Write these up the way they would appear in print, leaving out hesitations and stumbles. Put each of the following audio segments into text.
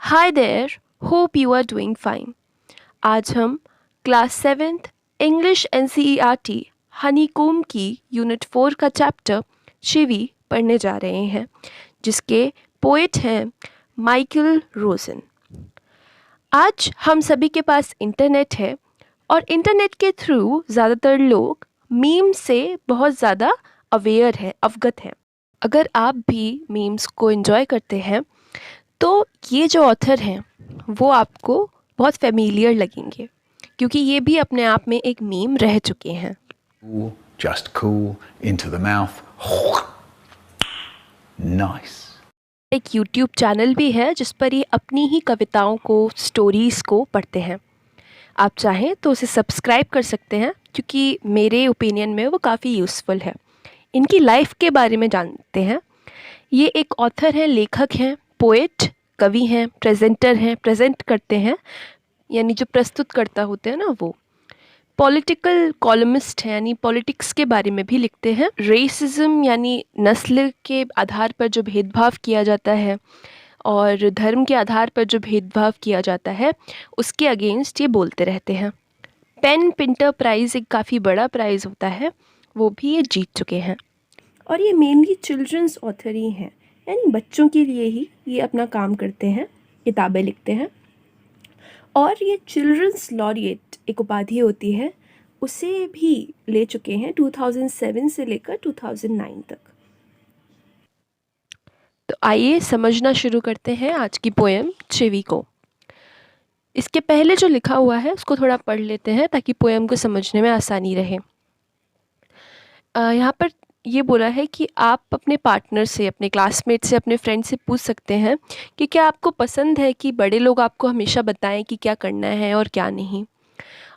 Hi there, hope you are doing fine. आज हम class seventh English NCERT Honeycomb की unit 4 का chapter चिवी पढ़ने जा रहे हैं, जिसके पोएट हैं माइकल रोजन। आज हम सभी के पास इंटरनेट है और इंटरनेट के थ्रू ज़्यादातर लोग मीम से बहुत ज़्यादा अवेयर हैं, अवगत हैं। अगर आप भी मीम्स को एंजॉय करते हैं तो ये जो ऑथर हैं वो आपको बहुत फेमिलियर लगेंगे, क्योंकि ये भी अपने आप में एक मीम रह चुके हैं। Just cool, into the mouth. Nice. एक यूट्यूब चैनल भी है जिस पर ये अपनी ही कविताओं को, स्टोरीज़ को पढ़ते हैं। आप चाहें तो उसे सब्सक्राइब कर सकते हैं, क्योंकि मेरे ओपिनियन में वो काफ़ी यूज़फुल है। इनकी लाइफ के बारे में जानते हैं। ये एक ऑथर हैं, लेखक हैं, पोएट, कवि हैं, प्रेजेंटर हैं, प्रेजेंट करते हैं, यानी जो प्रस्तुत करता होते हैं ना वो। पॉलिटिकल कॉलमिस्ट हैं, यानी पॉलिटिक्स के बारे में भी लिखते हैं। रेसिज्म यानी नस्ल के आधार पर जो भेदभाव किया जाता है और धर्म के आधार पर जो भेदभाव किया जाता है उसके अगेंस्ट ये बोलते रहते हैं। पेन पिंटर प्राइज़ एक काफ़ी बड़ा प्राइज़ होता है, वो भी ये जीत चुके हैं। और ये मेनली चिल्ड्रंस ऑथर ही हैं, यानी बच्चों के लिए ही ये अपना काम करते हैं, किताबें लिखते हैं। और ये चिल्ड्रंस लॉरिएट एक उपाधि होती है, उसे भी ले चुके हैं 2007 से लेकर 2009 तक। तो आइए समझना शुरू करते हैं आज की पोएम चिवी को। इसके पहले जो लिखा हुआ है उसको थोड़ा पढ़ लेते हैं ताकि पोएम को समझने में आसानी रहे। यहाँ पर ये बोला है कि आप अपने पार्टनर से, अपने क्लासमेट से, अपने फ्रेंड से पूछ सकते हैं कि क्या आपको पसंद है कि बड़े लोग आपको हमेशा बताएं कि क्या करना है और क्या नहीं।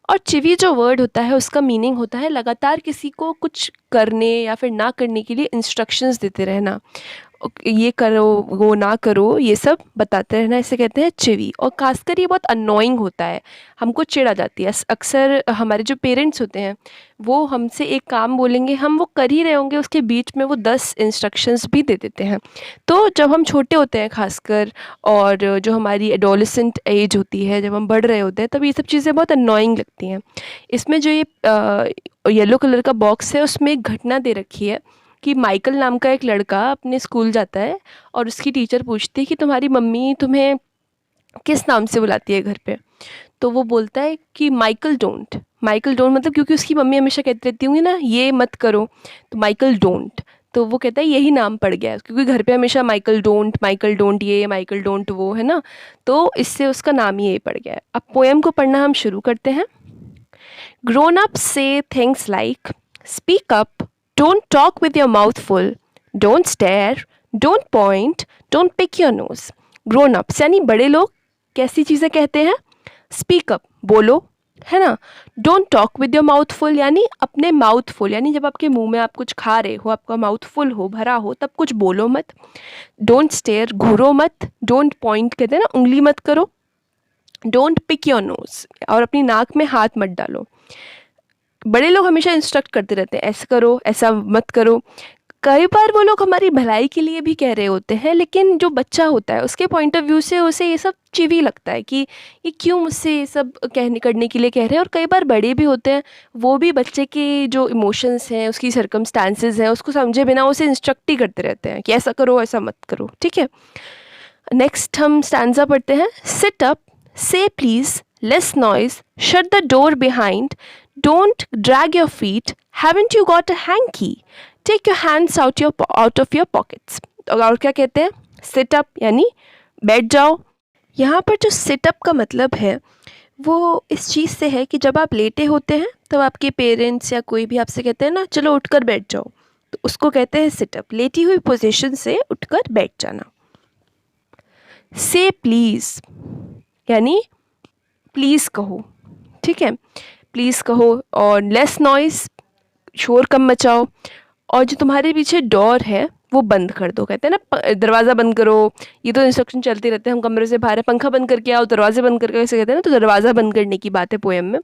और चिवी जो वर्ड होता है उसका मीनिंग होता है लगातार किसी को कुछ करने या फिर ना करने के लिए इंस्ट्रक्शंस देते रहना। ये करो, वो ना करो, ये सब बताते रहना, इसे कहते हैं चिवी। और खासकर ये बहुत अननोइंग होता है, हमको चिढ़ आ जाती है। अक्सर हमारे जो पेरेंट्स होते हैं वो हमसे एक काम बोलेंगे, हम वो कर ही रहे होंगे, उसके बीच में वो 10 इंस्ट्रक्शंस भी दे देते हैं। तो जब हम छोटे होते हैं खासकर, और जो हमारी एडोलेसेंट एज होती है, जब हम बढ़ रहे होते हैं, तब ये सब चीज़ें बहुत अननोइंग लगती हैं। इसमें जो ये येलो कलर का बॉक्स है उसमें एक घटना दे रखी है कि माइकल नाम का एक लड़का अपने स्कूल जाता है और उसकी टीचर पूछती है कि तुम्हारी मम्मी तुम्हें किस नाम से बुलाती है घर पे। तो वो बोलता है कि माइकल डोंट। माइकल डोंट मतलब क्योंकि उसकी मम्मी हमेशा कहती रहती होंगी ना ये मत करो, तो माइकल डोंट। तो वो कहता है यही नाम पड़ गया है, क्योंकि घर पे हमेशा माइकल डोंट ये, माइकल डोंट वो, है ना। तो इससे उसका नाम ही यही पड़ गया है। अब पोएम को पढ़ना हम शुरू करते हैं। ग्रोन अप से things like speak up, don't talk with your mouth full, don't stare, don't point, don't pick your nose. Grown ups यानी बड़े लोग कैसी चीज़ें कहते हैं? Speak up, बोलो, है ना। Don't talk with your mouth full यानी अपने माउथ फुल, यानी जब आपके मुंह में आप कुछ खा रहे हो, आपका माउथ फुल हो, भरा हो, तब कुछ बोलो मत। Don't stare, घूरो मत। Don't point कहते हैं ना, उंगली मत करो। Don't pick your nose और अपनी नाक में हाथ मत डालो। बड़े लोग हमेशा इंस्ट्रक्ट करते रहते हैं, ऐसा करो, ऐसा मत करो। कई बार वो लोग हमारी भलाई के लिए भी कह रहे होते हैं, लेकिन जो बच्चा होता है उसके पॉइंट ऑफ व्यू से उसे ये सब चिवी लगता है कि ये क्यों मुझसे ये सब कहने करने के लिए कह रहे हैं। और कई बार बड़े भी होते हैं, वो भी बच्चे के जो इमोशंस हैं, उसकी सर्कमस्टांसेस हैं, उसको समझे बिना उसे इंस्ट्रक्ट ही करते रहते हैं कि ऐसा करो, ऐसा मत करो। ठीक है, नेक्स्ट हम स्टैंजा पढ़ते हैं। सिट अप, से please, less noise, shut the door behind, don't drag your feet, haven't you got a hanky, take your hands out of your pockets। और क्या कहते हैं? sit up यानी बैठ जाओ। यहाँ पर जो sit up का मतलब है वो इस चीज़ से है कि जब आप लेटे होते हैं तब आपके पेरेंट्स या कोई भी आपसे कहते हैं ना चलो उठकर बैठ जाओ, तो उसको कहते हैं sit up, लेटी हुई पोजीशन से उठकर बैठ जाना। say please यानी प्लीज़ कहो, ठीक है, प्लीज़ कहो। और लेस नॉइज़, शोर कम मचाओ। और जो तुम्हारे पीछे डोर है वो बंद कर दो, कहते हैं ना दरवाज़ा बंद करो। ये तो इंस्ट्रक्शन चलते रहते हैं, हम कमरे से बाहर है, पंखा बंद करके आओ, दरवाजे बंद करके, ऐसे कहते हैं ना, तो दरवाज़ा बंद करने की बात है पोएम में।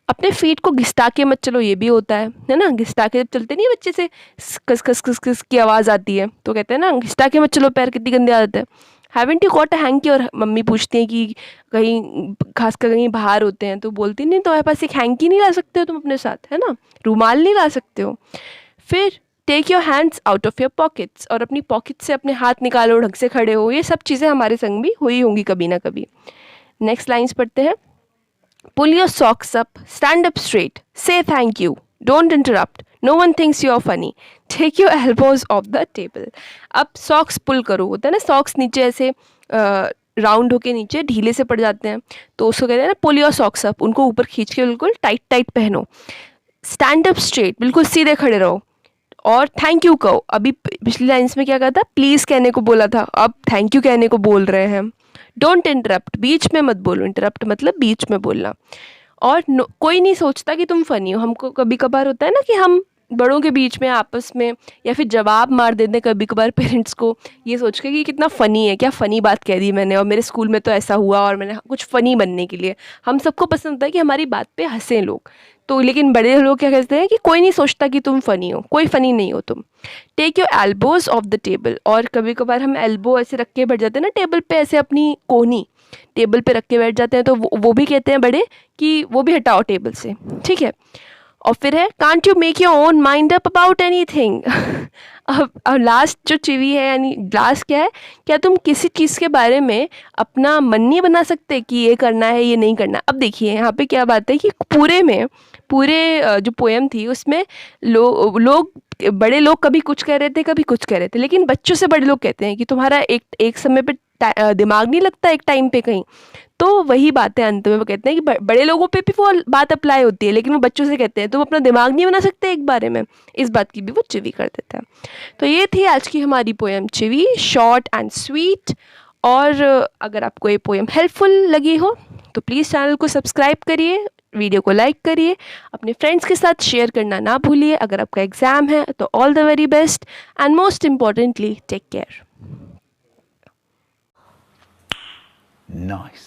अपने फीट को घिसटा के मत चलो, ये भी होता है ना। घिसटा के जब चलते नहीं बच्चे से खस खस खस खस की आवाज़ आती है, तो कहते हैं ना घिसटा के मत चलो पैर, कितनी गंदी आदत है। Haven't you got a hanky? और मम्मी पूछती हैं कि कहीं खासकर कहीं बाहर होते हैं तो बोलती नहीं तुम्हारे पास एक हैंकी नहीं ला सकते हो तुम अपने साथ, है ना, रुमाल नहीं ला सकते हो? फिर take your hands out of your pockets, और अपनी पॉकेट से अपने हाथ निकालो, ढंग से खड़े हो। ये सब चीज़ें हमारे संग भी हुई होंगी कभी ना कभी। नेक्स्ट लाइन्स पढ़ते हैं। Pull your socks up, stand up straight, say thank you, don't interrupt, no one thinks you are funny, take your elbows off the table. अब सॉक्स पुल करो, होता है ना, सॉक्स नीचे ऐसे राउंड होके नीचे ढीले से पड़ जाते हैं, तो उसको कहते हैं ना पुल योर सॉक्स अप, उनको ऊपर खींच के बिल्कुल टाइट टाइट पहनो। स्टैंड अप स्ट्रेट, बिल्कुल सीधे खड़े रहो। और थैंक यू कहो। अभी पिछली लाइन्स में क्या कहा था, प्लीज़ कहने को बोला था, अब थैंक यू कहने को बोल रहे हैं। डोंट इंटरप्ट, बीच में मत बोलो, इंटरप्ट मतलब बीच में बोलना। और कोई नहीं सोचता कि तुम फ़नी हो। हमको कभी कभार होता है ना कि हम बड़ों के बीच में आपस में या फिर जवाब मार देते हैं कभी कभार पेरेंट्स को, ये सोच के कि कितना फ़नी है, क्या फ़नी बात कह दी मैंने, और मेरे स्कूल में तो ऐसा हुआ और मैंने कुछ फ़नी बनने के लिए। हम सबको पसंद होता है कि हमारी बात पे हंसें लोग, तो लेकिन बड़े लोग क्या कहते हैं कि कोई नहीं सोचता कि तुम फ़नी हो, कोई फ़नी नहीं हो तुम। Take your elbows off the table, और कभी कभार हम एल्बो ऐसे रख के बैठ जाते हैं ना टेबल पे, ऐसे अपनी कोहनी टेबल पे रख के बैठ जाते हैं, तो वो भी कहते हैं बड़े कि वो भी हटाओ टेबल से, ठीक है। और फिर है can't you make your own mind up about anything. अब लास्ट जो चिवी है, यानी लास्ट क्या है, क्या तुम किसी चीज़ के बारे में अपना मन नहीं बना सकते कि ये करना है ये नहीं करना? अब देखिए यहाँ पे क्या बात है कि पूरे जो पोएम थी उसमें लोग बड़े लोग कभी कुछ कह रहे थे कभी कुछ कह रहे थे, लेकिन बच्चों से बड़े लोग कहते हैं कि तुम्हारा एक समय पे दिमाग नहीं लगता एक टाइम पे कहीं। तो वही बात है, अंत में वो कहते हैं कि बड़े लोगों पे भी वो बात अप्लाई होती है, लेकिन वो बच्चों से कहते हैं तुम अपना दिमाग नहीं बना सकते एक बारे में, इस बात की भी वो चिवी कर देता है। तो ये थी आज की हमारी पोएम चिवी, शॉर्ट एंड स्वीट। और अगर आपको ये पोएम हेल्पफुल लगी हो तो प्लीज़ चैनल को सब्सक्राइब करिए, वीडियो को लाइक करिए, अपने फ्रेंड्स के साथ शेयर करना ना भूलिए। अगर आपका एग्ज़ाम है तो all the very best, and most importantly take care. Nice.